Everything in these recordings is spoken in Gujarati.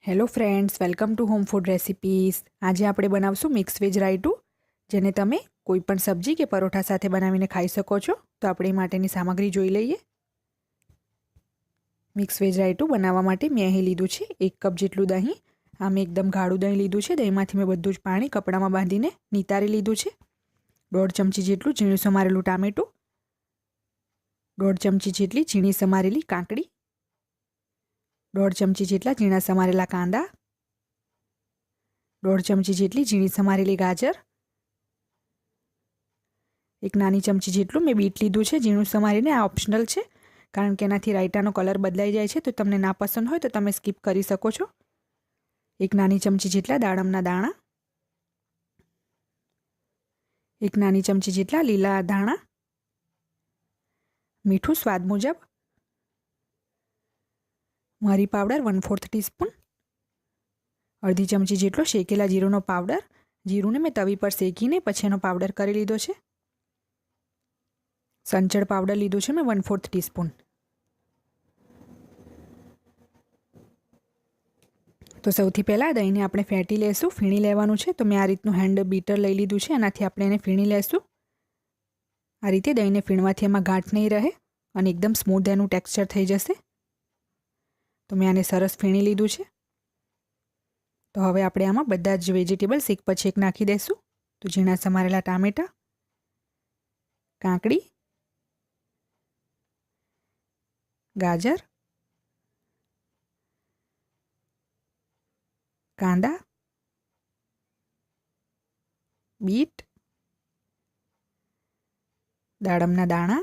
Hello friends, welcome to home food recipes. આજે આપણે બનાવશું મિક્સ વેજ રાયટુ, જેને તમે કોઈપણ સબ્જી કે પરોઠા સાથે બનાવીને ખાઈ શકો છો। તો આપણે એ માટેની સામગ્રી જોઈ લઈએ। મિક્સ વેજ રાયટુ બનાવવા માટે મેં અહીં લીધું છે 1 કપ જેટલું દહીં। આ મેં એકદમ ગાઢું દહીં લીધું છે। દહીંમાંથી મેં બધું જ પાણી કપડામાં બાંધીને નિતારી લીધું છે। 1.5 ચમચી જેટલું ઝીણું સમારેલું ટામેટું, 1.5 ચમચી જેટલી ઝીણી સમારેલી કાકડી, 1.5 ચમચી જેટલા ઝીણા સમારેલા કાંદા, 1.5 ચમચી જેટલી ઝીણી સમારેલી ગાજર, 1 નાની ચમચી જેટલું મેં બીટ લીધું છે ઝીણું સમારીને। આ ઓપ્શનલ છે, કારણ કે એનાથી રાયતાનો કલર બદલાઈ જાય છે, તો તમને ના પસંદ હોય તો તમે સ્કીપ કરી શકો છો। 1 નાની ચમચી જેટલા દાડમના દાણા, 1 નાની ચમચી જેટલા લીલા ધાણા, મીઠું સ્વાદ મુજબ, મરી પાવડર 1/4 ટીસ્પૂન, અડધી ચમચી જેટલો શેકેલા જીરુંનો પાવડર। જીરુંને મેં તવી પર શેકીને પછી એનો પાવડર કરી લીધો છે। સંચળ પાવડર લીધું છે મેં 1/4 ટીસ્પૂન। તો સૌથી પહેલાં દહીંને આપણે ફેંટી લેશું, ફીણી લેવાનું છે। તો મેં આ રીતનું હેન્ડ બીટર લઈ લીધું છે, એનાથી આપણે એને ફીણી લેશું। આ રીતે દહીંને ફીણવાથી એમાં ગાંઠ નહીં રહે અને એકદમ સ્મૂધ એનું ટેક્સચર થઈ જશે। તો મેં આને સરસ ફીણી લીધું છે। તો હવે આપણે આમાં બધા જ વેજીટેબલ્સ એક પછી એક નાખી દઈશું। તો ઝીણા સમારેલા ટામેટાં, કાકડી, ગાજર, કાંદા, બીટ, દાડમના દાણા,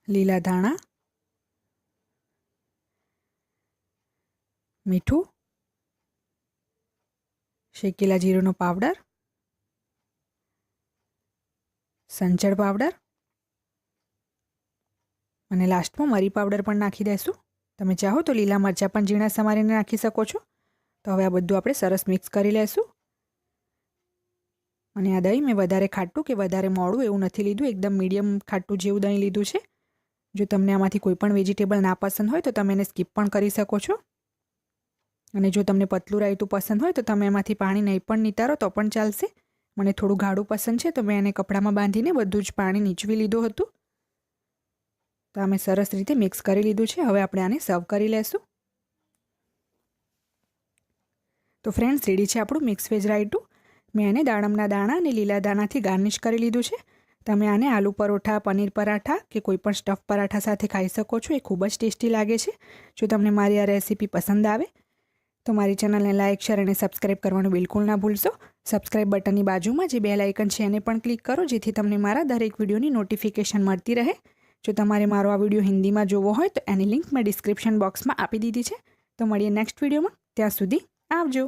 લીલા ધાણા, મીઠું, શેકેલા જીરુંનો પાવડર, સંચળ પાવડર અને લાસ્ટમાં મરી પાવડર પણ નાખી દઈશું। તમે ચાહો તો લીલા મરચાં પણ ઝીણા સમારીને નાખી શકો છો। તો હવે આ બધું આપણે સરસ મિક્સ કરી લઈશું। અને આ દહીં મેં વધારે ખાટું કે વધારે મોડું એવું નથી લીધું, એકદમ મીડિયમ ખાટું જેવું દહીં લીધું છે। જો તમને આમાંથી કોઈ પણ વેજીટેબલ ના પસંદ હોય તો તમે એને સ્કીપ પણ કરી શકો છો। અને જો તમને પતલું રાયતું પસંદ હોય તો તમે એમાંથી પાણી નહીં પણ નિતારો તો પણ ચાલશે। મને થોડું ગાઢું પસંદ છે, તો મેં એને કપડામાં બાંધીને બધું જ પાણી નીચવી લીધું હતું। તો અમે સરસ રીતે મિક્સ કરી લીધું છે। હવે આપણે આને સર્વ કરી લેશું। તો ફ્રેન્ડ્સ, રેડી છે આપણું મિક્સ વેજ રાયતું। મેં એને દાડમના દાણા અને લીલા દાણાથી ગાર્નિશ કરી લીધું છે। તમે આને આલુ પરોઠા, પનીર પરાઠા કે કોઈ પણ સ્ટફ પરાઠા સાથે ખાઈ શકો છો। એ ખૂબ જ ટેસ્ટી લાગે છે। જો તમને મારી આ રેસીપી પસંદ આવે તો મારી ચેનલને લાઇક, શેર અને સબસ્ક્રાઈબ કરવાનું બિલકુલ ના ભૂલશો। સબસ્ક્રાઈબ બટનની બાજુમાં જે બેલ આઇકન છે એને પણ ક્લિક કરો, જેથી તમને મારા દરેક વિડીયોની નોટિફિકેશન મળતી રહે। જો તમારે મારો આ વિડીયો હિન્દીમાં જોવો હોય તો એની લિંક મેં ડિસ્ક્રિપ્શન બોક્સમાં આપી દીધી છે। તો મળીએ નેક્સ્ટ વિડીયોમાં, ત્યાં સુધી આવજો।